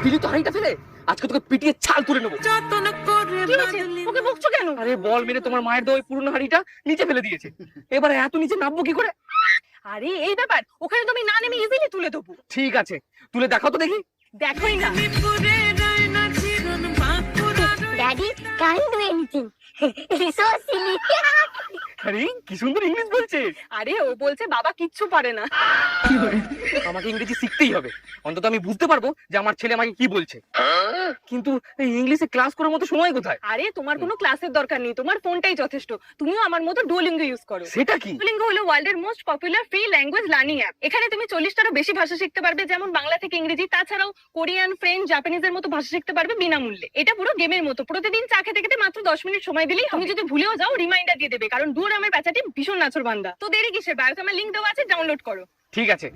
দিলি তো হাঁড়িটা ফেলে, আজকে তোকে পিটিয়ে ছাল তুলে নেবো। কি হয়েছে? ওকে বকছো কেন? আরে বল মেরে তোমার মায়ের দেওয়া ওই পুরনো হাঁড়িটা নিচে ফেলে দিয়েছে, এবারে এত নিচে নামবো কি করে? আরে এই ব্যাপার, ওখানে তুমি না নেমে ইজিলি তুলে দেবো। ঠিক আছে, তুলে দেখাও তো দেখি। দেখোই না। Daddy, can't do anything. It's so silly. আরে কি সুন্দর ইংলিশ বলছে। আরে ও বলছে বাবা কিচ্ছু পারে না। আমাকে ইংরেজি শিখতেই হবে, অন্তত আমি বুঝতে পারবো যে আমার ছেলে আমাকে কি বলছে। কিন্তু এই ইংলিশে ক্লাস করার মতো সময় কোথায়? আরে তোমার কোনো ক্লাসের দরকার নেই, তোমার ফোনটাই যথেষ্ট। তুমিও আমার মতো ডুওলিঙ্গো ইউজ করো। সেটা কি? ডুওলিঙ্গো হলো ওয়ার্ল্ডের most popular free language learning app. এখানে তুমি 40টারও বেশি ভাষা শিখতে পারবে, যেমন বাংলা থেকে ইংরেজি, তাছাড়াও কোরিয়ান, ফ্রেঞ্চ, জাপানিজের মতো ভাষা শিখতে পারবে বিনামূল্যে। এটা পুরো গেমের মতো, প্রতিদিন চা খেতে খেতে মাত্র 10 মিনিট সময় দিলেই তুমি যদি ভুলেও যাও রিমাইন্ডার দিয়ে দেবে, কারণ ডুও নামের বাচ্চাটি ভীষণ নাছোড়বান্দা। তো দেরি কিসের? বায়োতে আমার লিংক দেওয়া আছে, ডাউনলোড করো। ঠিক আছে,